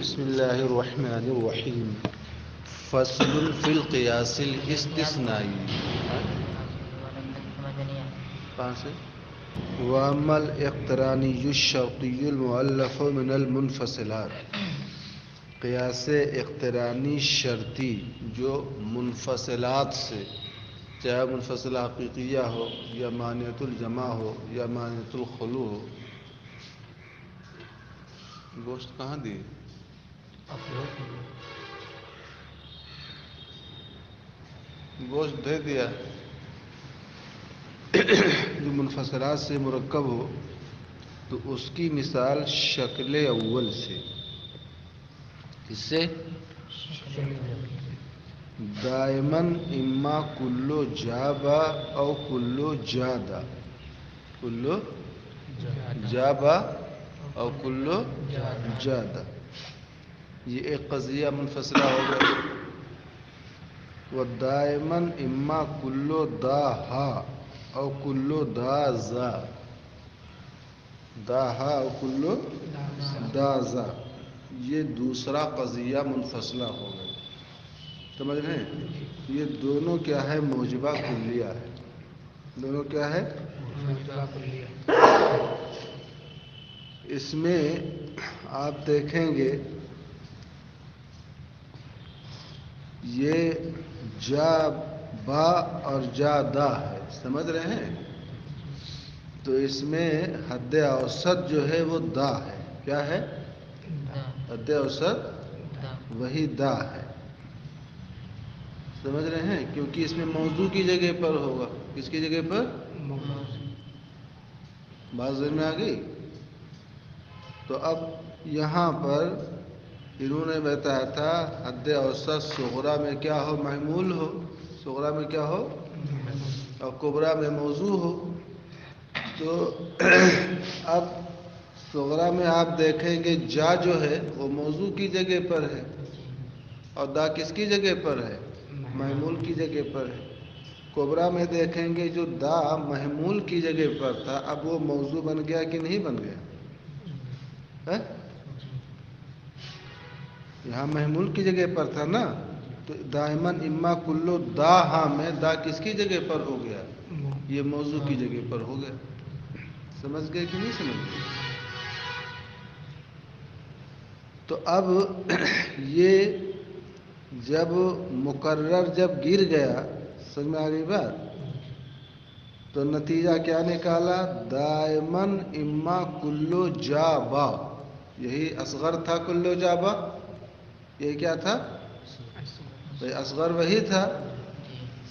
بسم اللہ الرحمن الرحیم فصل فی القیاس الاستثنائی کہاں سے وَأَمَّا الْإِقْتِرَانِيُّ الشَّرْطِيُّ الْمُؤَلَّفُ مِنَ الْمُنْفَصِلَاتِ قیاس اقترانی شرطی جو منفصلات سے چاہے منفصلہ حقیقیہ ہو یا مانعۃ الجمع ہو یا مانعۃ الخلو ہو. گوشت کہاں دی گوشت دے دیا جو منفصلات سے مرکب ہو تو اس کی مثال شکل اول سے اس سے دائماً اما کلو جابا او کلو جادا کلو جابا او کلو جادا یہ ایک قضیہ منفصلہ ہو گیا. ودائماً اما کلو دا ہا او کلو دا زا دا ہا او کلو دا زا یہ دوسرا قضیہ منفصلہ ہو گیا. سمجھ رہے ہیں یہ دونوں کیا ہے موجبہ کلیہ ہے. دونوں کیا ہے موجبہ کلیہ. اس میں آپ دیکھیں گے یہ جا با اور جا دا ہے. سمجھ رہے ہیں تو اس میں حد اوسط جو ہے وہ دا ہے. کیا ہے حد اوسط وہی دا ہے. سمجھ رہے ہیں کیونکہ اس میں موضوع کی جگہ پر ہوگا. کس کی جگہ پر بات ذہن میں آ گئی. تو اب یہاں پر انہوں نے بتایا تھا حد اوسط صغرا میں کیا ہو محمول ہو صغرا میں کیا ہو اور کبرا میں موضوع ہو. تو اب صغرا میں آپ دیکھیں گے جا جو ہے وہ موضوع کی جگہ پر ہے اور دا کس کی جگہ پر ہے محمول کی جگہ پر ہے. کبرا میں دیکھیں گے جو دا محمول کی جگہ پر تھا اب وہ موضوع بن گیا کہ نہیں بن گیا. یہاں محمول کی جگہ پر تھا نا تو دائماً اما کلو دا ہاں میں دا کس کی جگہ پر ہو گیا یہ موضوع کی جگہ پر ہو گیا. سمجھ گئے کہ نہیں سمجھ گئے. تو اب یہ جب مقرر جب گر گیا سمجھ میں آ گئی بات تو نتیجہ کیا نکالا دائماً اما کلو جابا. یہی اصغر تھا کلو جابا. یہ کیا تھا بھائی اصغر وہی تھا.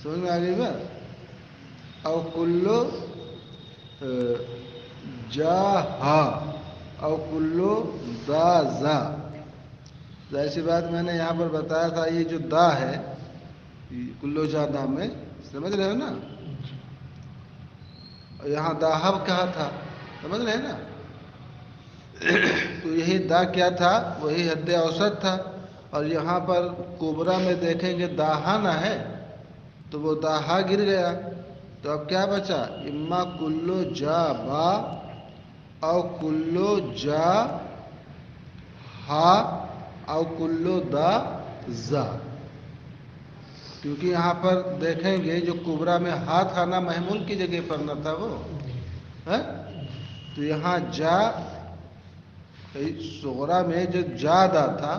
سمجھ میں آ گئی بات او کلو جا ہا او کلو دا زا. ظاہر سی بات میں نے یہاں پر بتایا تھا یہ جو دا ہے کلو جا دا میں سمجھ رہے ہو نا یہاں داہب کہا تھا. سمجھ رہے ہیں نا تو یہی دا کیا تھا وہی حد اوسط تھا. اور یہاں پر کبرا میں دیکھیں گے داہا نہ ہے تو وہ داہا گر گیا. تو اب کیا بچا اما کلو جا با او کلو جا ہا او کلو دا زا. کیونکہ یہاں پر دیکھیں گے جو کبرا میں ہا تھا نا محمول کی جگہ پر نہ تھا وہ تو یہاں جا صغرا میں جو جا دا تھا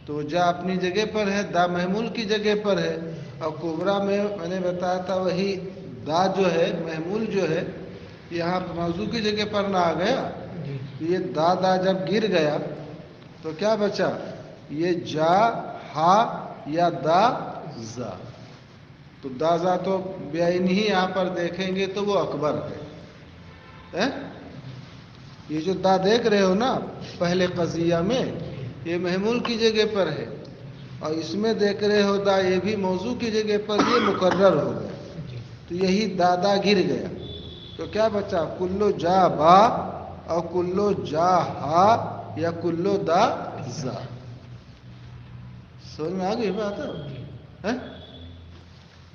تو وہ جا اپنی جگہ پر ہے دا محمول کی جگہ پر ہے. اور کبرا میں نے بتایا تھا وہی دا جو ہے محمول جو ہے یہاں موضوع کی جگہ پر نہ آ گیا. یہ دا جب گر گیا تو کیا بچا یہ جا ہا یا دا زا. تو دا زا تو بعین ہی یہاں پر دیکھیں گے تو وہ اکبر ہے. یہ جو دا دیکھ رہے ہو نا پہلے قضیہ میں یہ محمول کی جگہ پر ہے اور اس میں دیکھ رہے ہو دا یہ بھی موضوع کی جگہ پر یہ مقرر ہو گیا. تو یہی دا گر گیا تو کیا بچا کلو جا با اور کلو جا ہا یا کلو دا زا. سمجھ میں آ گئی بات ہے.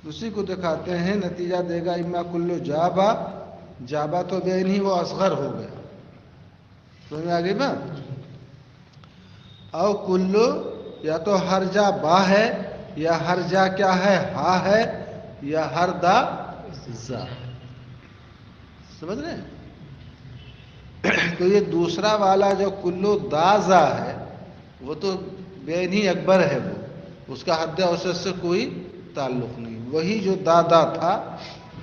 اسی کو دکھاتے ہیں نتیجہ دے گا اما کلو جابا. جابا تو بے نہیں وہ اصغر ہو گیا. سمجھ میں آ گئی بات. او کلو یا تو ہر جا با ہے یا ہر جا کیا ہے ہا ہے یا ہر دا زا. سمجھ رہے ہیں؟ تو یہ دوسرا والا جو کلو دا زا ہے وہ تو بے نہیں اکبر ہے، وہ اس کا حد اوسط سے کوئی تعلق نہیں. وہی جو دادا تھا،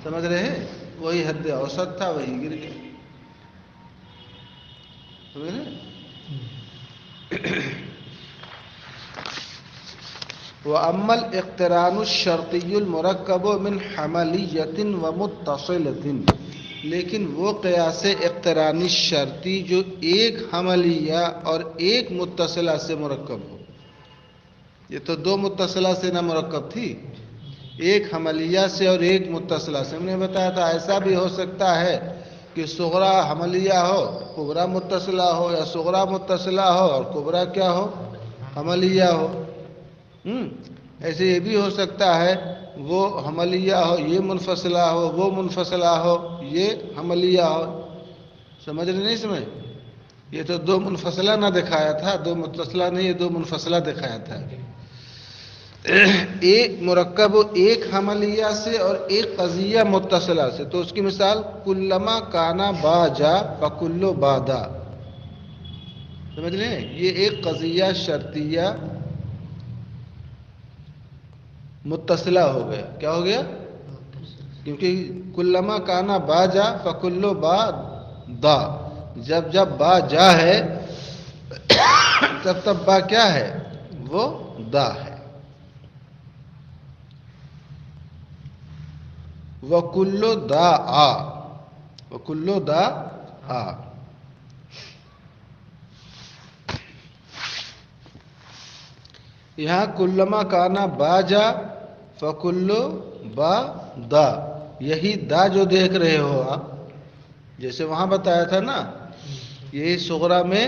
سمجھ رہے ہیں، وہی حد اوسط تھا، وہی گر گیا. سمجھ رہے ہیں؟ وَأَمَّا الْإِقْتِرَانُ الشَّرْطِيُّ الْمُرَكَّبُ مِنْ حَمَلِيَّةٍ وَمُتَّصِلَةٍ، لیکن وہ قیاس اقترانی شرطی جو ایک حملیہ اور ایک متصلہ سے مرکب ہو. یہ تو دو متصلہ سے نہ مرکب تھی، ایک حملیہ سے اور ایک متصلہ سے. ہم نے بتایا تھا ایسا بھی ہو سکتا ہے کہ صغرا حملیہ ہو کبرا متصلہ ہو، یا صغرا متصلہ ہو اور کبرا کیا ہو، حملیہ ہو. ایسے یہ بھی ہو سکتا ہے وہ حملیہ ہو یہ منفصلہ ہو، وہ منفصلہ ہو یہ حملیہ ہو. سمجھ رہے نہیں سمجھ؟ یہ تو دو منفصلہ نہ دکھایا تھا، دو متصلہ نہیں، یہ دو منفصلہ دکھایا تھا. ایک مرکب ایک حملیہ سے اور ایک قضیہ متصلہ سے. تو اس کی مثال کلما کانا با جا فکلو بادا. سمجھ رہے ہیں؟ یہ ایک قضیہ شرطیہ متصلہ ہو گیا. کیا ہو گیا؟ کیونکہ کلما کانا با جا فکلو با دا، جب جب با جا ہے تب تب با کیا ہے؟ وہ دا ہے. وَكُلُّ دا آ، وَكُلُّ دا آ. یہاں کلما کانا با جا فکلو با دا، یہی دا جو دیکھ رہے ہو آپ، جیسے وہاں بتایا تھا نا، یہی صغرا میں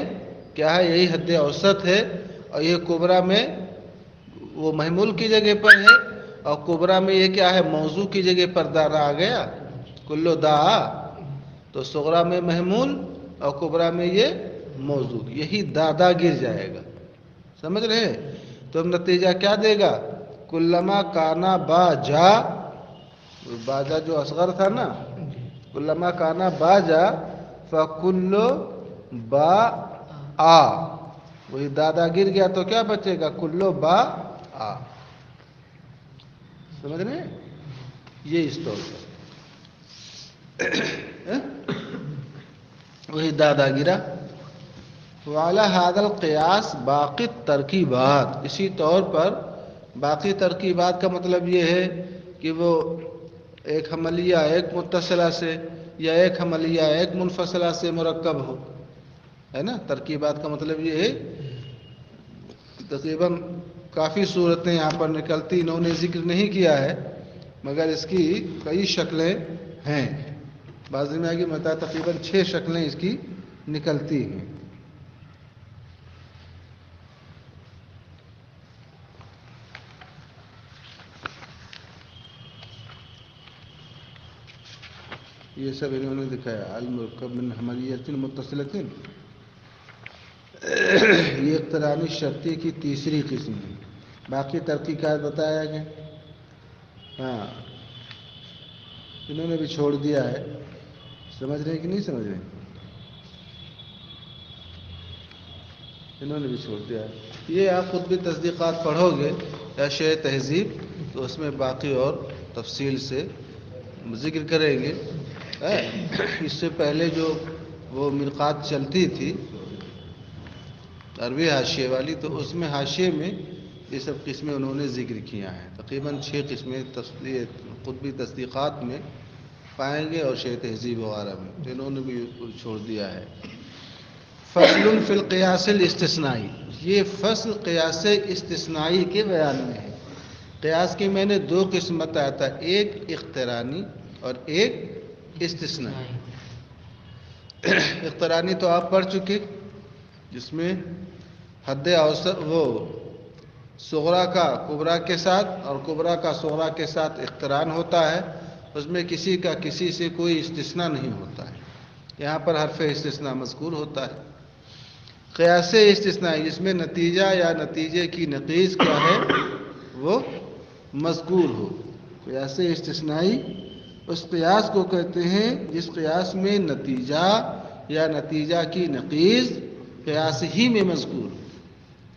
کیا ہے، یہی حد اوسط ہے، اور یہ کبرا میں وہ محمول کی جگہ پر ہے، اور کبرا میں یہ کیا ہے، موضوع کی جگہ پر دارا آ گیا. کلو دا آ، تو صغرا میں محمول اور کبرا میں یہ موضوع، یہی دادا گر جائے گا. سمجھ رہے؟ تو نتیجہ کیا دے گا؟ کلما کانا با جا، باجا جو اصغر تھا نا، کلما کانا با جا فکلو با آ، وہی دادا گر گیا تو کیا بچے گا؟ کلو با آ. سمجھ رہے ہیں؟ یہ اس طور پر وہی دادا گرا. وعلی ھذا القیاس باقی ترکیبات، اسی طور پر باقی ترکیبات کا مطلب یہ ہے کہ وہ ایک حملیہ ایک متصلہ سے یا ایک حملیہ ایک منفصلہ سے مرکب ہو، ہے نا. ترکیبات کا مطلب یہ ہے تقریباً کافی صورتیں یہاں پر نکلتی، انہوں نے ذکر نہیں کیا ہے مگر اس کی کئی شکلیں ہیں. بعض میں آگے بتایا تقریباً 6 شکلیں اس کی نکلتی ہیں. یہ سب انہوں نے دکھایا. المرکب من حملیۃ متصلۃ، یہ اقترانی شرطی کی تیسری قسم ہے. باقی ترکیبات بتایا گیا. ہاں انہوں نے بھی چھوڑ دیا ہے. سمجھ رہے ہیں کہ نہیں سمجھ رہے؟ انہوں نے بھی چھوڑ دیا ہے. یہ آپ خود بھی تصدیقات پڑھو گے یا شیء تہذیب، تو اس میں باقی اور تفصیل سے ذکر کریں گے. اس سے پہلے جو وہ مرقات چلتی تھی عربی حاشیے والی، تو اس میں حاشیے میں یہ سب قسمیں انہوں نے ذکر کیا ہیں. تقریباً 6 قسمیں قطبی تصدیقات میں پائیں گے اور شیء تہذیب وغیرہ میں، تو انہوں نے بھی چھوڑ دیا ہے. فصل فی القیاس الاستثنائی، یہ فصل قیاس استثنائی کے بیان میں ہے. قیاس کی میں نے 2 قسم بتایا تھا، ایک اقترانی اور ایک استثنائی. اقترانی تو آپ پڑھ چکے، جس میں حد اوسط وہ صغرا کا کبرا کے ساتھ اور کبرا کا صغرا کے ساتھ اقتران ہوتا ہے، اس میں کسی کا کسی سے کوئی استثناء نہیں ہوتا ہے. یہاں پر حرف استثناء مذکور ہوتا ہے. قیاس استثنائی جس میں نتیجہ یا نتیجے کی نقیض کیا ہے وہ مذکور ہو. قیاس استثنائی اس قیاس کو کہتے ہیں جس قیاس میں نتیجہ یا نتیجہ کی نقیض قیاس ہی میں مذکور ہو،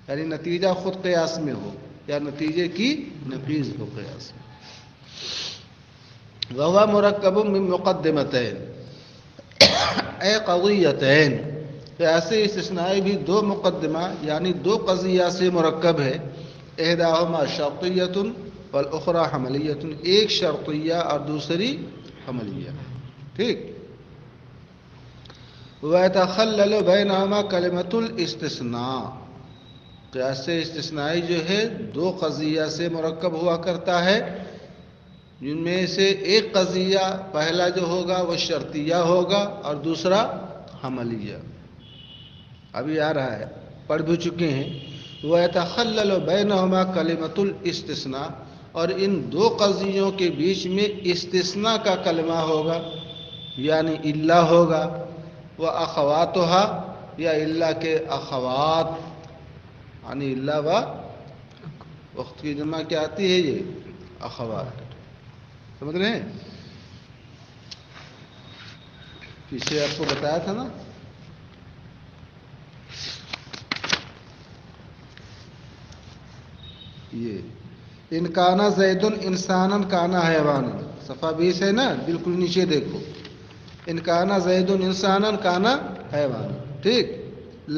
یعنی نتیجہ خود قیاس میں ہو یا نتیجے کی نقیض ہو قیاس میں. وَهُوَ مُرَكَّبٌ مِّن مُقَدِّمَتَيْن اے قضیتین. قیاس استثنائی بھی دو مقدمہ یعنی دو قضیہ سے مرکب ہے. احداہما شرطیۃ والاخری حملیۃ، ایک شرطیہ اور دوسری حملیہ. ٹھیک. وَيَتَخَلَّلُ بَيْنَهُمَا كَلِمَةُ الْاِسْتِثْنَاءِ. قیاس استثنائی جو ہے دو قضیہ سے مرکب ہوا کرتا ہے، جن میں سے ایک قضیہ پہلا جو ہوگا وہ شرطیہ ہوگا اور دوسرا حملیہ. ابھی آ رہا ہے، پڑھ بھی چکے ہیں. وَيَتَخَلَّلُ بَيْنَهُمَا كَلِمَةُ الْاِسْتِثْنَاءِ، اور ان دو قضیوں کے بیچ میں استثناء کا کلمہ ہوگا یعنی الا ہوگا. وَأَخَوَاتُهَا، یا الا کے اخوات، یعنی الا و وقت کی جمع کیا آتی ہے یہ اخوات. سمجھ رہے ہیں؟ پیچھے آپ کو بتایا تھا نا. یہ ان کانا زید انسانن کانا حیوانن، صفحہ 20 ہے نا، بالکل نیچے دیکھو. ان کانا زید انسانن کانا حیوانن. ٹھیک.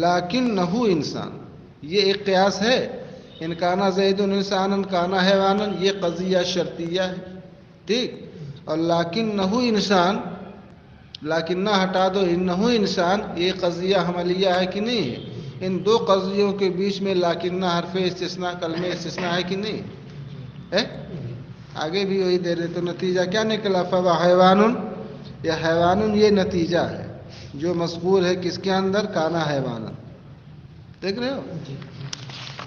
لیکنہ انسان، یہ ایک قیاس ہے. ان کانا زید انسانن کانا حیوانن یہ قضیہ شرطیہ ہے. ٹھیک. اور لیکنہ انسان، لیکنہ ہٹا دو، انہ انسان یہ قضیہ حملیہ ہے کہ نہیں ہے؟ ان دو قضیوں کے بیچ میں لیکنہ حرف استثناء کلمہ استثناء ہے کہ نہیں ہے؟ آگے بھی وہی دے رہے. تو نتیجہ کیا نکلا؟ فوا حیوانن، یا حیوانن یہ نتیجہ ہے جو مذکور ہے کس کے اندر؟ کانا حیوانن. دیکھ رہے ہو؟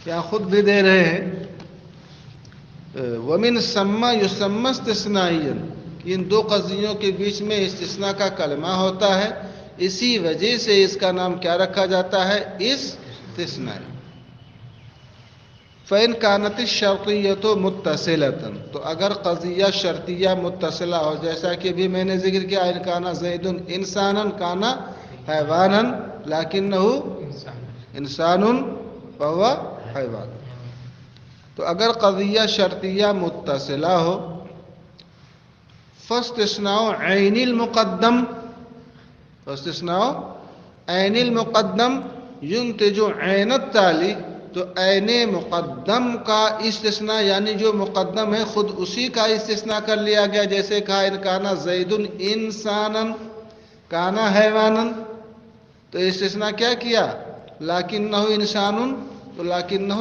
یہاں خود بھی دے رہے ہیں. وَمِن ثَمَّ يُسَمَّى اسْتِثْنَائِيًّا، ان دو قضیوں کے بیچ میں استثناء کا کلمہ ہوتا ہے، اسی وجہ سے اس کا نام کیا رکھا جاتا ہے؟ استثنائی. فَإِنْ كَانَتِ الشَّرْطِيَّةُ مُتَّصِلَةً، تو اگر قضیہ شرطیہ متصلہ ہو، جیسا کہ بھی میں نے ذکر کیا، ان کانا زید انسانن کانا حیوانن لیکنہ انسان فہو حیوان. تو اگر قضیہ شرطیہ متصلہ ہو، فاستثناء عین المقدم، فاستثناء عین المقدم ينتج عین التالی. تو عین مقدم کا استثناء یعنی جو مقدم ہے خود اسی کا استثناء کر لیا گیا. جیسے کہا ان کانا زید انسانن کانا حیوانن، تو استثناء کیا کیا؟ لیکنہ انسانن. تو لیکنہ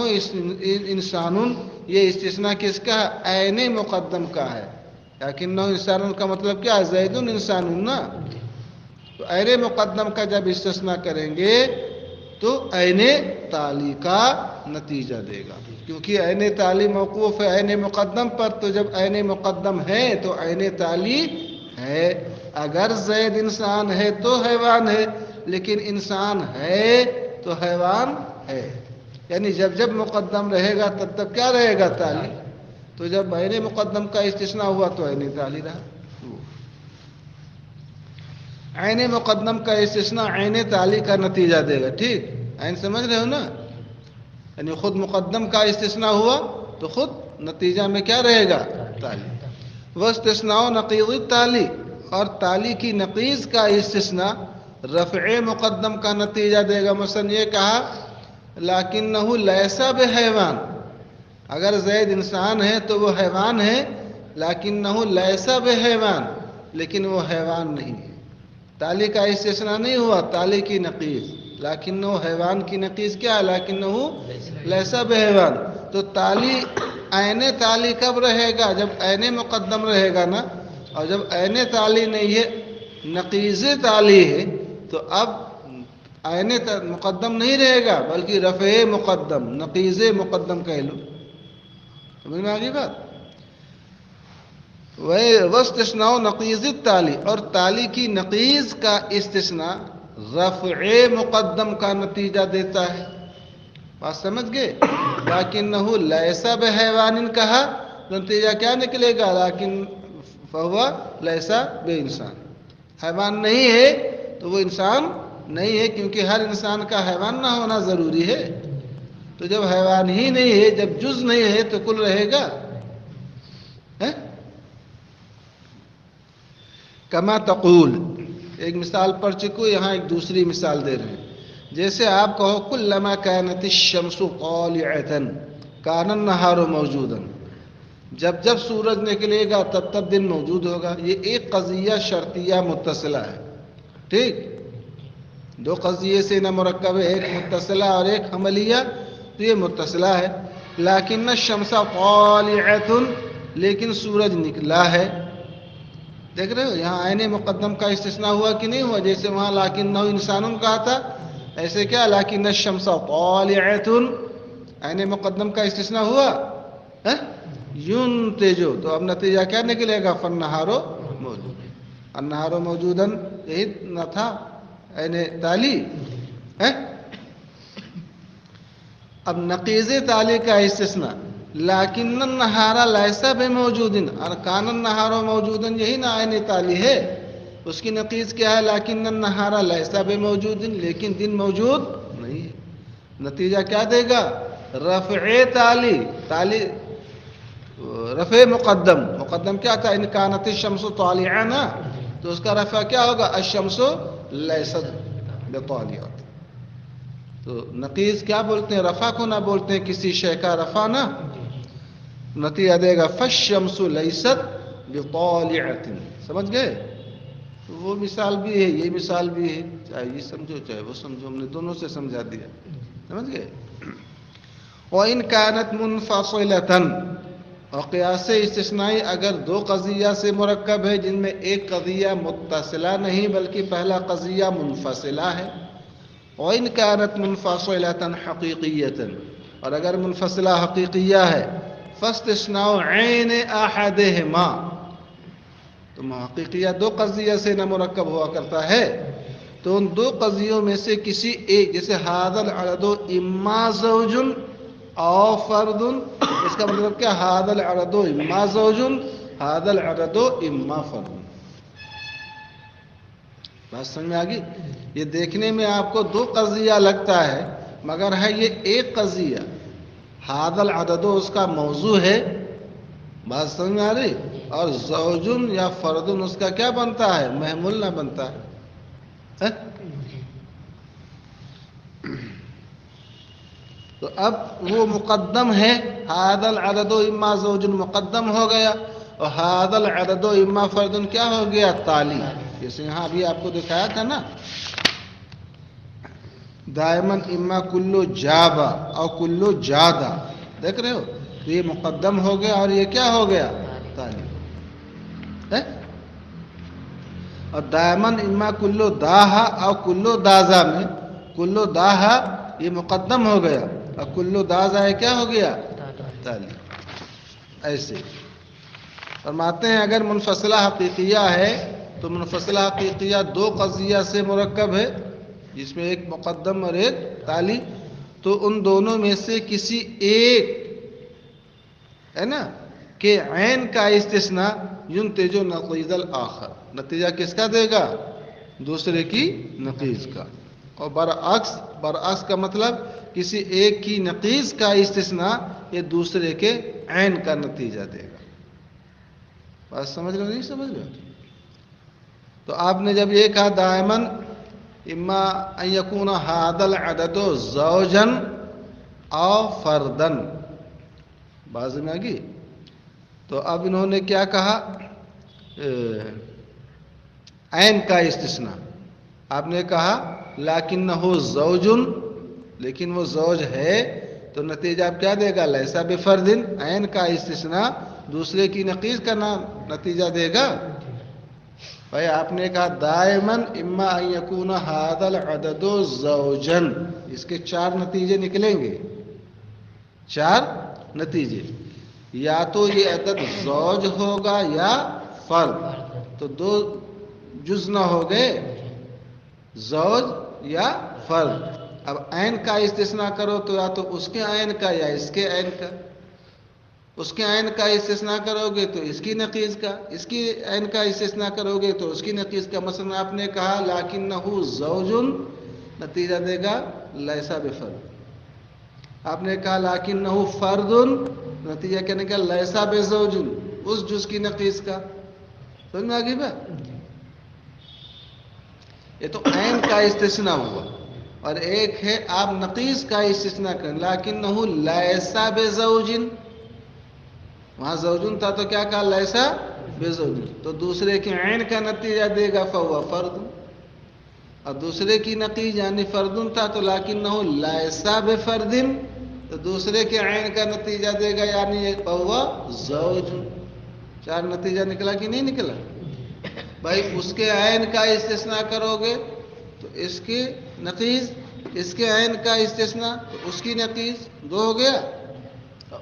انسانن یہ استثناء کس کا ہے؟ عین مقدم کا ہے. لیکنہ انسانن کا مطلب کیا ہے؟ زید انسانن نا. تو عین مقدم کا جب استثناء کریں گے تو عین تالی کا نتیجہ دے گا، کیونکہ عین تالی موقوف ہے عین مقدم پر. تو جب عین مقدم ہے تو عین تالی ہے. اگر زید انسان ہے تو حیوان ہے، لیکن انسان ہے تو حیوان ہے. یعنی جب جب مقدم رہے گا تب تب کیا رہے گا؟ تالی. تو جب عین مقدم کا استثناء ہوا تو عین تالی رہا. عین مقدم کا استثناء عین تالی کا نتیجہ دے گا. ٹھیک. عین سمجھ رہے ہو نا؟ یعنی خود مقدم کا استثناء ہوا تو خود نتیجہ میں کیا رہے گا؟ تالی. واستثناء نقیض التالی، اور تالی کی نقیض کا استثناء رفع مقدم کا نتیجہ دے گا. مثلا یہ کہا لیکنہ لیس بحیوان، اگر زید انسان ہے تو وہ حیوان ہے، لیکنہ لیس بحیوان، لیکن وہ حیوان نہیں ہے. تالی کا استثناء نہیں ہوا، تالی کی نقیض. لیکنہ حیوان کی نقیض کیا ہے؟ لیکنہ لیس بحیوان. تو تالی عین تالی کب رہے گا؟ جب عین مقدم رہے گا نا. اور جب عین تالی نہیں ہے، نقیض تالی ہے، تو اب عین مقدم نہیں رہے گا بلکہ رفع مقدم، نقیض مقدم کہہ لو. سمجھ میں آگئی بات؟ واستثناء نقیض التالی، اور تالی کی نقیض کا استثناء رفع مقدم کا نتیجہ دیتا ہے. بات سمجھ گئے؟ لیکنہ لیس بحیوان کہا تو نتیجہ کیا نکلے گا؟ لیکن فہو لیس بانسان. حیوان نہیں ہے تو وہ انسان نہیں ہے، کیونکہ ہر انسان کا حیوان نہ ہونا ضروری ہے. تو جب حیوان ہی نہیں ہے، جب جز نہیں ہے تو کل رہے گا. کما تقول، ایک مثال پڑھ چکو، یہاں ایک دوسری مثال دے رہے ہیں. جیسے آپ کہو کلما کانت الشمس طالعۃ کان النہار موجودا، جب جب سورج نکلے گا تب تب دن موجود ہوگا. یہ ایک قضیہ شرطیہ متصلہ ہے. ٹھیک، دو قضیے سے نہ مرکب ہے، ایک متصلہ اور ایک حملیہ، تو یہ متصلہ ہے. لیکن الشمس طالعۃ، لیکن سورج نکلا ہے. دیکھ رہے ہو یہاں عین مقدم کا استثناء ہوا کہ نہیں ہوا؟ جیسے وہاں لیکنہ انسان کہا تھا، ایسے کیا لیکن الشمس طالعۃ، عین مقدم کا استثناء ہوا. ينتج، تو اب نتیجہ کیا نکلے گا؟ فالنہار موجود، النہار موجودا، یہی نہ تھا عین تالی. اب نقیض تالی کا استثناء، لیکن النہار لیس بموجود، کان النہار موجودا، یہی نا عین تالی ہے. اس کی نقیض کیا ہے؟ لیکن النہار لیس بموجود، لیکن دن موجود نہیں ہے. نتیجہ کیا دے گا؟ رفع تالی، تالی رفع مقدم، مقدم کیا تھا؟ ان کانت الشمس طالعہ نا، تو اس کا رفع کیا ہوگا؟ الشمس لیست بطالعہ. تو نقیض کیا بولتے ہیں؟ رفع کو نہ بولتے ہیں کسی شے کا رفع نا. نتیجہ دے گا فالشمس لیست بطالعۃ. سمجھ گئے؟ تو وہ مثال بھی ہے، یہ مثال بھی ہے، چاہے یہ سمجھو چاہے وہ سمجھو، ہم نے دونوں سے سمجھا دیا. سمجھ گئے؟ وَإِنْ كَانَتْ مُنْفَصِلَةً، اور قیاس استثنائی اگر دو قضیہ سے مرکب ہے جن میں ایک قضیہ متصلہ نہیں بلکہ پہلا قضیہ منفصلہ ہے. وَإِنْ كَانَتْ مُنْفَصِلَةً حَقِيقِيَّةً، اور اگر منفصلہ حقیقیہ ہے، فَاسْتِثْنَاءُ عَيْنِ أَحَدِهِمَا، تو حقیقیہ دو قضیہ سے نہ مرکب ہوا کرتا ہے، تو ان دو قضیوں میں سے کسی ایک، جیسے هذا العدد اما زوج او فرد، اس کا مطلب کیا؟ هذا العدد اما زوج، هذا العدد اما فرد. بات سمجھ میں آگئی؟ یہ دیکھنے میں آپ کو دو قضیہ لگتا ہے مگر ہے یہ ایک قضیہ. هذا العدد اس کا موضوع ہے، بات سمجھ میں آ رہی؟ اور زوجن یا فردن اس کا کیا بنتا ہے؟ محمول نہ بنتا ہے. تو اب وہ مقدم ہے، هذا العدد اما زوج مقدم ہو گیا، اور هذا العدد اما فردن کیا ہو گیا؟ تالی. جیسے یہاں ابھی آپ کو دکھایا تھا نا، دائماً اما کلو جابا اور کلو جادا، دیکھ رہے ہو؟ تو یہ مقدم ہو گیا اور یہ کیا ہو گیا؟ تالی. اور دائماً اما کلو داہا اور کلو دازا میں کلو داہا یہ مقدم ہو گیا اور کلو دازا یہ کیا ہو گیا؟ تالی. ایسے فرماتے ہیں اگر منفصلہ حقیقیہ ہے تو منفصلہ حقیقیہ دو قضیہ سے مرکب ہے جس میں ایک مقدم اور ایک تالی، تو ان دونوں میں سے کسی ایک ہے نا کہ عین کا استثناء ينتج نقیض الآخر، نتیجہ کس کا دے گا؟ دوسرے کی نقیض کا. اور برعکس کا مطلب کسی ایک کی نقیض کا استثناء یہ دوسرے کے عین کا نتیجہ دے گا. بات سمجھ رہے نہیں سمجھ رہے؟ تو آپ نے جب یہ کہا دائماً اما ان یکون هذا العدد زوجا او فردا، بازی میں آگی، تو اب انہوں نے کیا کہا؟ عین کا استثناء. آپ نے کہا لیکنہ زوج، لیکن وہ زوج ہے، تو نتیجہ آپ کیا دے گا؟ لیسا بفرد، عین کا استثناء دوسرے کی نقیض کا نتیجہ دے گا. بھائی آپ نے کہا دائماً اما ان یکون هذا العدد زوجا، اس کے چار نتیجے نکلیں گے، چار نتیجے، یا تو یہ عدد زوج ہوگا یا فرد، تو دو جز نہ ہو گئے، زوج یا فرد. اب عین کا استثناء کرو تو یا تو اس کے عین کا یا اس کے عین کا. اس کے عین کا استثناء کرو گے تو اس کی نقیض کا، اس کی عین کا استثناء کرو گے تو اس کی نقیض کا. مثلا آپ نے کہا لکنہ زوجن، نتیجہ دے گا لیسا بفرد. آپ نے کہا لکنہ فردن، نتیجہ کیا نکلا لیسا بزوجن، اس جز کی نقیض کا. سمجھ میں آ گئی بات؟ یہ تو عین کا استثناء ہوا، اور ایک ہے آپ نقیض کا استثناء کریں. لکنہ لیسا بزوجن، وہاں زوجن تھا تو کیا کہا لیسا بزوجن، تو دوسرے کے عین کا نتیجہ دے گا فہو فرد. اور دوسرے کی نقیض یعنی فردن تھا تو لکنہ لیسا بفردن، تو دوسرے کے عین کا نتیجہ دے گا یعنی فہو زوج. چار نتیجہ نکلا کہ نہیں نکلا بھائی؟ اس کے عین کا استثناء کرو گے تو اس کی نقیض، اس کے عین کا استثناء تو اس کی نقیض، دو ہو گیا.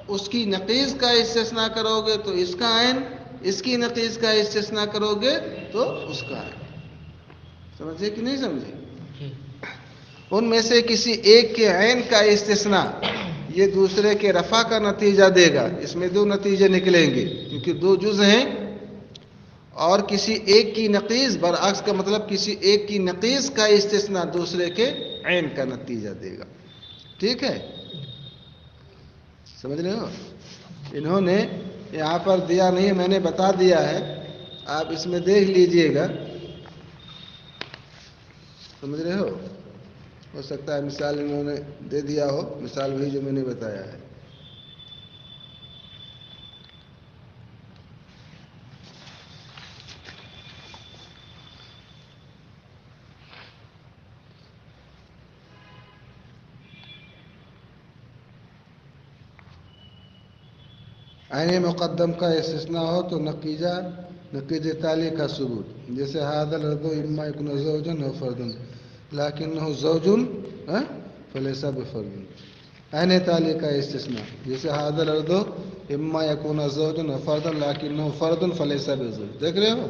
اس کی نقیض کا استثناء کرو گے تو اس کا عین، اس کی نقیض کا استثناء کرو گے تو اس کا عین. سمجھے کہ نہیں سمجھے؟ ان میں سے کسی ایک کے عین کا استثناء یہ دوسرے کے رفع کا نتیجہ دے گا. اس میں دو نتیجے نکلیں گے کیونکہ دو جز ہیں، اور کسی ایک کی نقیض برعکس کا مطلب کسی ایک کی نقیض کا استثناء دوسرے کے عین کا نتیجہ دے گا. ٹھیک ہے؟ سمجھ رہے ہو؟ انہوں نے یہاں پر دیا نہیں، میں نے بتا دیا ہے، آپ اس میں دیکھ لیجئے گا. سمجھ رہے ہو سکتا ہے مثال انہوں نے دے دیا ہو، مثال وہی جو میں نے بتایا ہے. عین مقدم کا استثناء ہو تو نقیض تالی کا ثبوت. جیسے ھذا الرجل اما یکون زوجا و فردا لکنہ زوج فلیس بفرد. عین تالی کا استثناء جیسے ھذا الرجل اما یکون زوجا و فردا لکنہ فرد فلیس بزوج. دیکھ رہے ہو؟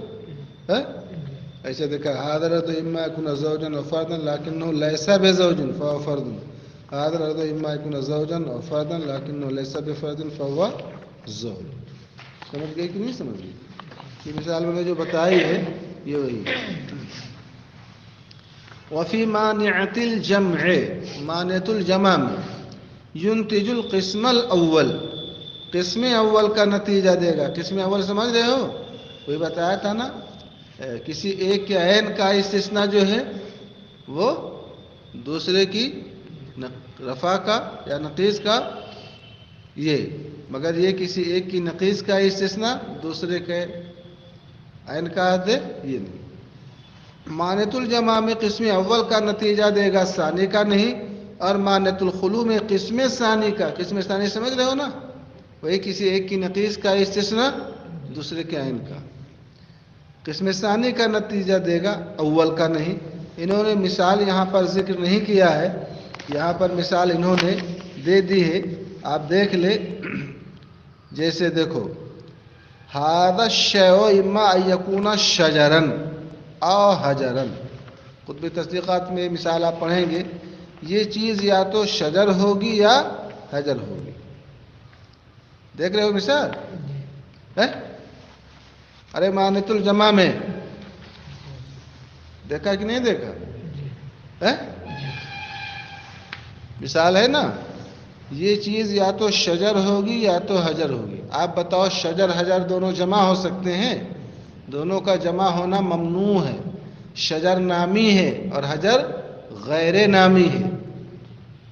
ایسے دیکھا ھذا الرجل اما یکون زوجا و فردا لکنہ لیس بزوج فهو فرد. ھذا الرجل اما یکون زوجا و فردا لکنہ لیس بفرد فهو زوج. سمجھ گئی کہ نہیں سمجھ گئی؟ یہ مثال میں نے جو بتائی ہے یہ وہی ہے. وفی مانعۃ الجمع، مانعۃ الجمع میں ينتج القسم الاول، قسم اول کا نتیجہ دے گا. قسم اول سمجھ رہے ہو؟ وہی بتایا تھا نا، کسی ایک کے عین کا استثناء جو ہے وہ دوسرے کی رفع کا یا نقیض کا، یہ مگر یہ کسی ایک کی نقیض کا استثناء دوسرے کے عین کا دے، یہ نہیں. مانعۃ الجمع میں قسم اول کا نتیجہ دے گا، ثانی کا نہیں. اور مانعۃ الخلو میں قسم ثانی کا. قسم ثانی سمجھ رہے ہو نا؟ وہی کسی ایک کی نقیض کا استثناء دوسرے کے عین کا. قسم ثانی کا نتیجہ دے گا، اول کا نہیں. انہوں نے مثال یہاں پر ذکر نہیں کیا ہے، یہاں پر مثال انہوں نے دے دی ہے، آپ دیکھ لے. جیسے دیکھو ھذا الشیء اما ان یکون شجرا او حجرا. قطبی تصدیقات میں مثال آپ پڑھیں گے، یہ چیز یا تو شجر ہوگی یا حجر ہوگی. دیکھ رہے ہو مثال؟ ارے مانعۃ الجمع میں دیکھا کہ نہیں دیکھا؟ مثال ہے نا، یہ چیز یا تو شجر ہوگی یا تو حجر ہوگی. آپ بتاؤ شجر حجر دونوں جمع ہو سکتے ہیں؟ دونوں کا جمع ہونا ممنوع ہے. شجر نامی ہے اور حجر غیر نامی ہے،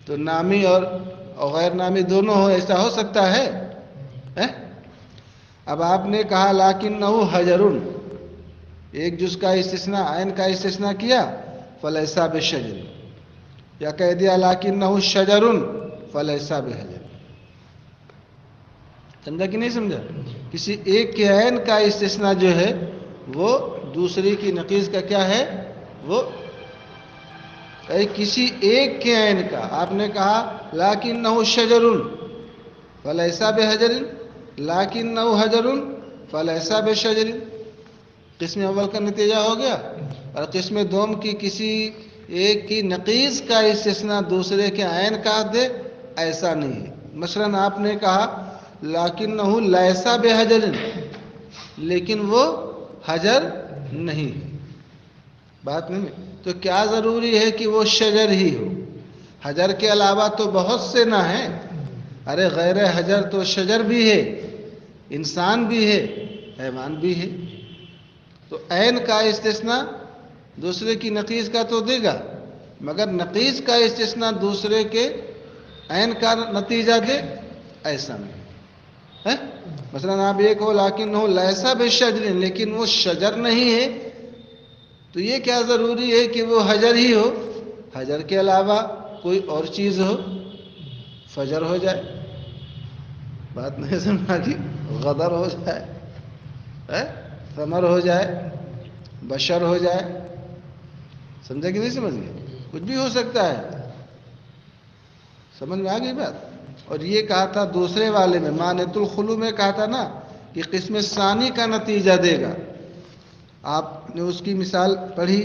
تو نامی اور غیر نامی دونوں ہو، ایسا ہو سکتا ہے؟ اب آپ نے کہا لکنہ حجر، ایک جز کا استثناء عین کا استثناء کیا، فلیس بشجر. یا کہہ دیا لکنہ شجر فلیس بحجر. سمجھا کہ نہیں سمجھا؟ کسی ایک کے عین کا استثناء جو ہے وہ دوسری کی نقیض کا کیا ہے، وہ کسی ایک کے عین کا. آپ نے کہا لکنہ شجر فلیس بحجر، لکنہ حجر فلیس بشجر. قسم اول کا نتیجہ ہو گیا، اور قسم دوم کی کسی ایک کی نقیض کا استثناء دوسرے کے عین کا دے، ایسا نہیں ہے۔ مثلا آپ نے کہا لیکنہ لیس بحجر، لیکن وہ حجر نہیں ہے، بات نہیں ہے۔ تو کیا ضروری ہے کہ وہ شجر ہی ہو؟ حجر کے علاوہ تو بہت سے نہ ہیں، ارے غیر حجر تو شجر بھی ہے، انسان بھی ہے، حیوان بھی ہے۔ تو عین کا استثناء دوسرے کی نقیض کا تو دے گا، مگر نقیض کا استثناء دوسرے کے عین کا نتیجہ دے، ایسا نہیں ہے۔ مثلا آپ ایک ہو لیکن ہو لیسا بشجر، لیکن وہ شجر نہیں ہے، تو یہ کیا ضروری ہے کہ وہ حجر ہی ہو؟ حجر کے علاوہ کوئی اور چیز ہو، فجر ہو جائے، بات نہیں سمجھا کہ غدر ہو جائے، ثمر ہو جائے، بشر ہو جائے، سمجھا کہ نہیں سمجھ گئے؟ کچھ بھی ہو سکتا ہے، سمجھ میں آ گئی بات؟ اور یہ کہا تھا دوسرے والے میں، مانعۃ الخلو میں کہا تھا نا کہ قسم ثانی کا نتیجہ دے گا۔ آپ نے اس کی مثال پڑھی،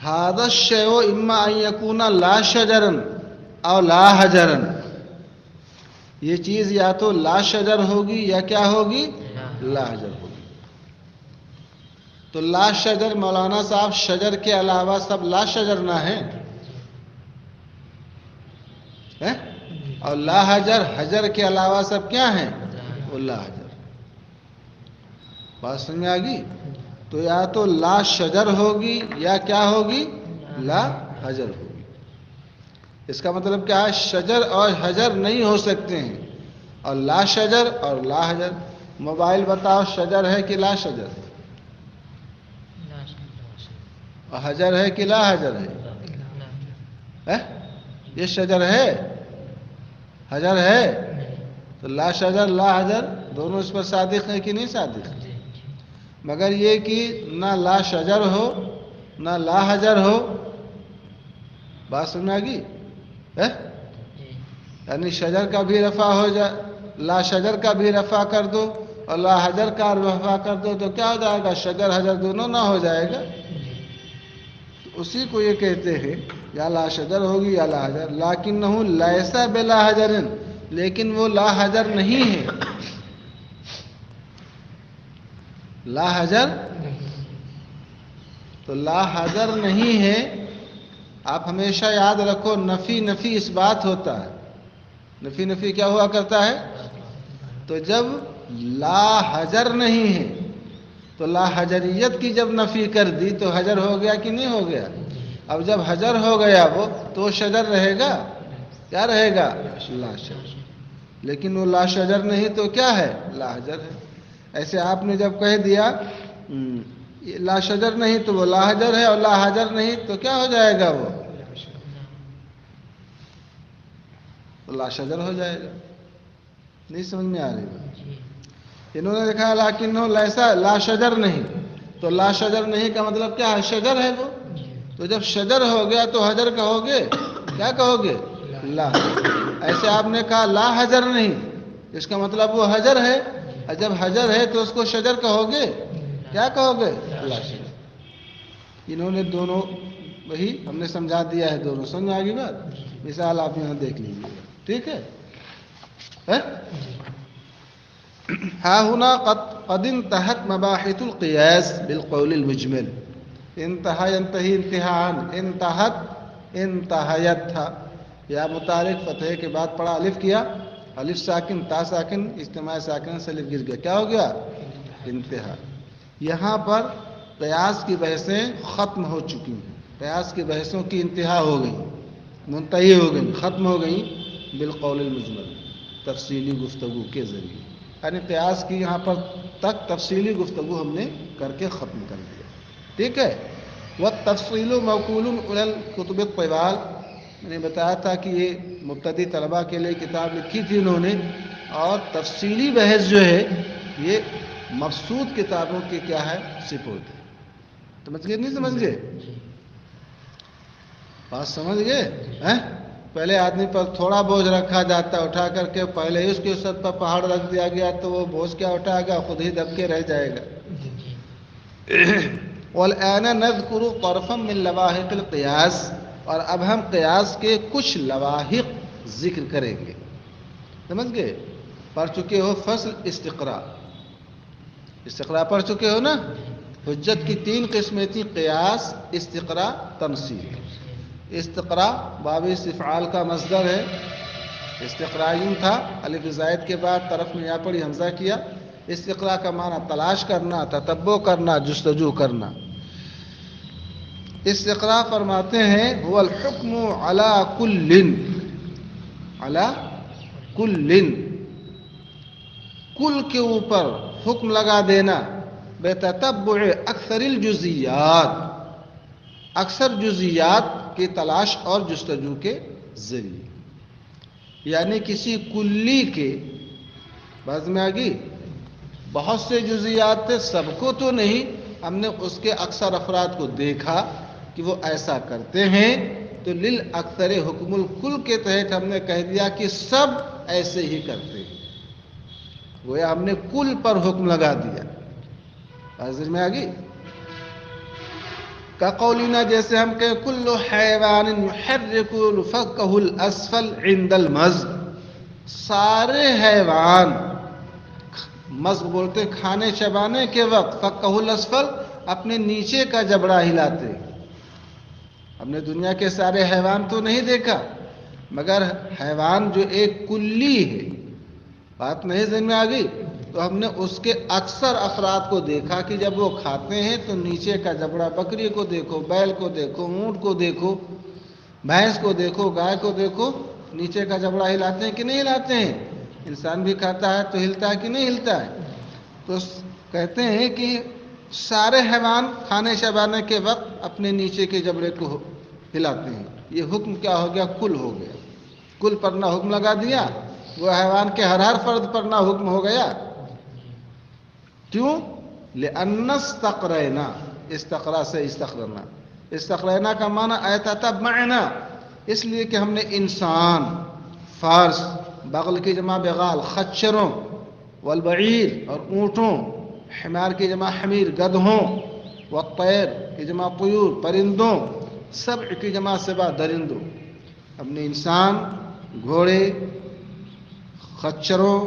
ھذا الشیء اما ان یکون لا شجرا او لا حجرا، یہ چیز یا تو لا شجر ہوگی یا کیا ہوگی؟ لا حجر ہوگی۔ تو لا شجر، مولانا صاحب شجر کے علاوہ سب لا شجر نہ ہیں، اور لا حجر، حجر کے علاوہ سب کیا ہیں؟ وہ لا حجر۔ بات سمجھ میں آ گئی؟ تو یا تو لا شجر ہوگی یا کیا ہوگی؟ لا حجر ہوگی۔ اس کا مطلب کیا ہے؟ شجر اور حجر نہیں ہو سکتے ہیں، اور لا شجر اور لا حجر۔ موبائل بتاؤ شجر ہے کہ لا شجر؟ اور حجر ہے کہ لا حجر ہے؟ یہ شجر ہے، حجر ہے، تو لا شجر لا حجر دونوں اس پر صادق ہے کہ نہیں صادق؟ مگر یہ کہ نہ لا شجر ہو نہ لا حجر ہو، بات سمجھ آ گئی؟ یعنی شجر کا بھی رفع ہو جائے، لا شجر کا بھی رفع کر دو اور لا حجر کا رفع کر دو، تو کیا ہو جائے گا؟ شجر حجر دونوں نہ ہو جائے گا۔ اسی کو یہ کہتے ہیں یا لا شجر ہوگی یا لا حجر۔ لیکنہ لیس بلا حجر، لیکن وہ لا حجر نہیں ہے، لا حجر، تو لا حجر نہیں ہے۔ آپ ہمیشہ یاد رکھو نفی نفی اس بات ہوتا ہے، نفی نفی کیا ہوا کرتا ہے؟ تو جب لا حجر نہیں ہے تو لا حجریت کی جب نفی کر دی تو حجر ہو گیا کہ نہیں ہو گیا؟ اب جب حجر ہو گیا وہ تو شجر رہے گا، کیا رہے گا؟ لا شجر۔ لیکن وہ لا شجر نہیں تو کیا ہے؟ لا حجر ہے۔ ایسے آپ نے جب کہہ دیا لا شجر نہیں تو وہ لا حجر ہے، اور لا حجر نہیں تو کیا ہو جائے گا؟ وہ لا شجر ہو جائے گا۔ نہیں سمجھ میں آ رہی بات؟ انہوں نے دیکھا لیکنہ لیسا، لا شجر نہیں، تو لا شجر نہیں کا مطلب کیا ہے؟ شجر ہے وہ، تو جب شجر ہو گیا تو حجر کہو گے، کیا کہو گے؟ لا۔ ایسے آپ نے کہا لا حجر نہیں، اس کا مطلب وہ حجر ہے، اور جب حجر ہے تو اس کو شجر کہو گے، کیا کہو گے؟ لا شجر۔ انہوں نے دونوں وہی ہم نے سمجھا دیا ہے، دونوں سمجھ آ گئی بات؟ مثال آپ یہاں دیکھ لیجیے، ٹھیک ہے؟ ہا ہنا قد انتہت مباحث القیاس بالقول المجمل۔ انتہا ینتہی انتہاءً، انتہت انتہیت تھا، یا متحرک فتحے کے بعد پڑھا، الف کیا، الف ساکن تا ساکن اجتماع ساکن سے الف گر گیا، کیا ہو گیا؟ انتہا۔ یہاں پر قیاس کی بحثیں ختم ہو چکی ہیں، قیاس کی بحثوں کی انتہا ہو گئی، منتہی ہو گئی، ختم ہو گئی بالقول المجمل، تفصیلی گفتگو کے ذریعے۔ یعنی قیاس کی یہاں پر تک تفصیلی گفتگو ہم نے کر کے ختم کر دیا، ٹھیک ہے؟ والتفصیل موکول الی الکتب الطوال، میں نے بتایا تھا کہ یہ مبتدی طلباء کے لیے کتاب لکھی تھی انہوں نے، اور تفصیلی بحث جو ہے یہ مبسوط کتابوں کی کیا ہے؟ سپرد ہے۔ سمجھ گئے نہیں سمجھ گئے؟ بات سمجھ گئے؟ پہلے آدمی پر تھوڑا بوجھ رکھا جاتا ہے، اٹھا کر کے پہلے ہی اس کے سر پر پہاڑ رکھ دیا گیا تو وہ بوجھ کیا اٹھائے گا، خود ہی دب کے رہ جائے گا۔ وَالْآنَ نَذْكُرُ طَرْفًا مِنْ لَوَاحِقِ الْقِيَاسِ، اور اب ہم قیاس کے کچھ لواحق ذکر کریں گے۔ سمجھ گئے؟ پڑھ چکے ہو فصل استقراء، استقراء پڑھ چکے ہو نا؟ حجت کی 3 قسمیں تھیں، قیاس، استقراء، تمثیل۔ استقراء باب استفعال کا مصدر ہے، استقراء یوں تھا، الف زائد کے بعد طرف میں یا پڑھی حمزہ کیا۔ استقراء کا معنی تلاش کرنا، تتبع کرنا، جستجو کرنا۔ استقراء فرماتے ہیں هو الحکم علی کل، علی کل، کل کے اوپر حکم لگا دینا، بتتبع اکثر الجزیات، اکثر جزیات کی تلاش اور جستجو کے ذریعے، یعنی کسی کلی کے بعض میں آگی بہت سے جزیات تھے، سب کو تو نہیں، ہم نے اس کے اکثر افراد کو دیکھا کہ وہ ایسا کرتے ہیں، تو للاکثر حکم الکل کے تحت ہم نے کہہ دیا کہ سب ایسے ہی کرتے ہیں، گویا ہم نے کل پر حکم لگا دیا۔ حاضر میں آگی کا قولینا، جیسے ہم کہیں کل حیوان یحرک فکہ الاسفل عند المضغ، سارے حیوان، مضغ بولتے کھانے چبانے کے وقت، فکہ الاسفل اپنے نیچے کا جبڑا ہلاتے۔ ہم نے دنیا کے سارے حیوان تو نہیں دیکھا، مگر حیوان جو ایک کلی ہے، بات نہیں ذہن میں آ گئی، تو ہم نے اس کے اکثر افراد کو دیکھا کہ جب وہ کھاتے ہیں تو نیچے کا جبڑا، بکری کو دیکھو، بیل کو دیکھو، اونٹ کو دیکھو، بھینس کو دیکھو، گائے کو دیکھو، نیچے کا جبڑا ہلاتے ہیں کہ نہیں ہلاتے ہیں؟ انسان بھی کھاتا ہے تو ہلتا ہے کہ نہیں ہلتا ہے؟ تو کہتے ہیں کہ سارے حیوان کھانے چبانے کے وقت اپنے نیچے کے جبڑے کو ہلاتے ہیں۔ یہ حکم کیا ہو گیا؟ کل ہو گیا، کل پر نہ حکم لگا دیا، وہ حیوان کے ہر فرد پر نہ حکم ہو گیا۔ کیوں؟ لأن استقرأنا، استقرا سے استقرنا، استقرأنا کا معنی ایتتبعنا، اس لیے کہ ہم نے انسان، فارس، بغل کی جمع بغال، خچروں، والبعیر اور اونٹوں، حمار کی جمع حمیر گدھوں، والطیر کی جمع طیور پرندوں، سبع کی جمع سبع درندوں، ہم نے انسان، گھوڑے، خچروں،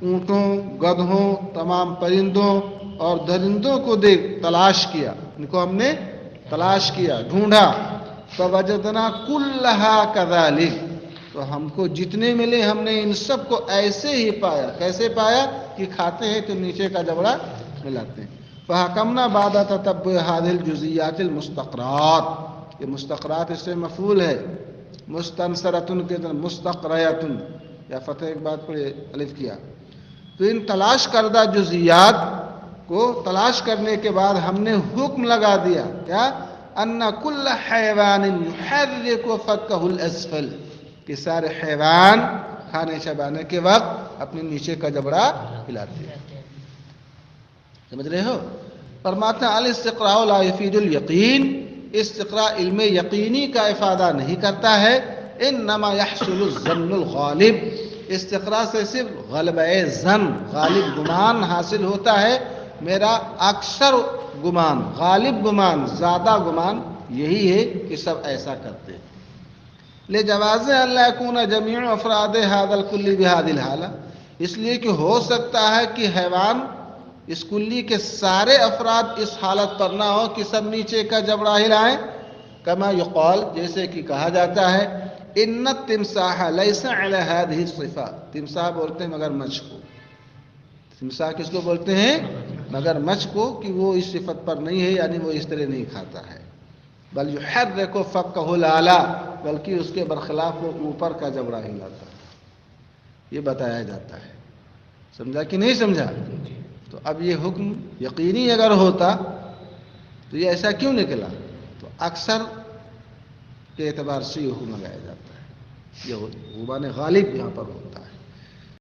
اونٹوں، گدھوں، تمام پرندوں اور درندوں کو تلاش کیا، ان کو ہم نے تلاش کیا، ڈھونڈا، فوجدنا کلھا کذالک، تو ہم کو جتنے ملے ہم نے ان سب کو ایسے ہی پایا۔ کیسے پایا؟ کہ کھاتے ہیں تو نیچے کا جبڑا ملاتے ہیں۔ فحکمنا بعد تتبع هذه الجزیات المستقرات، یہ مستقرات اس سے مفعول ہے، مستنصرۃ کے اندر مستقریۃ، یا فتح ایک بات پر الف کیا، تو ان تلاش کردہ جزیات کو تلاش کرنے کے بعد ہم نے حکم لگا دیا، کیا؟ ان کل حیوان یحرک فکہ الاسفل، کہ سارے حیوان کھانے چبانے کے وقت اپنے نیچے کا جبڑا ہلاتے ہیں۔ سمجھ رہے ہو؟ فرماتے ہیں الاستقراء لا یفید الیقین، استقراء علم یقینی کا افادہ نہیں کرتا ہے، انما یحصل الظن الغالب، استقراء سے صرف غلبہ ظن، غالب گمان حاصل ہوتا ہے، میرا اکثر گمان، غالب گمان، زیادہ گمان یہی ہے کہ سب ایسا کرتے ہیں۔ لجواز ان لا یکون جمیع افراد هذا الکل بهذه الحالہ، اس لیے کہ ہو سکتا ہے کہ حیوان اس کلی کے سارے افراد اس حالت پر نہ ہو کہ سب نیچے کا جبڑا ہلائیں، کما یقال، جیسے کہ کہا جاتا ہے، ان التمساح لیس علی هذه الصفة، تمساح بولتے ہیں مگر مچھ کو، تمساح کس کو بولتے ہیں؟ مگر مچھ کو، کہ وہ اس صفت پر نہیں ہے، یعنی وہ اس طرح نہیں کھاتا ہے، بل یحرک فکہ الاعلی، بلکہ اس کے برخلاف وہ اوپر کا جبڑا ہلاتا ہے، یہ بتایا جاتا ہے۔ سمجھا کہ نہیں سمجھا؟ تو اب یہ حکم یقینی اگر ہوتا تو یہ ایسا کیوں نکلا؟ تو اکثر کے اعتبار سے یہ حکم لگایا جاتا ہے، یہ غمان غالب یہاں پر ہوتا ہے۔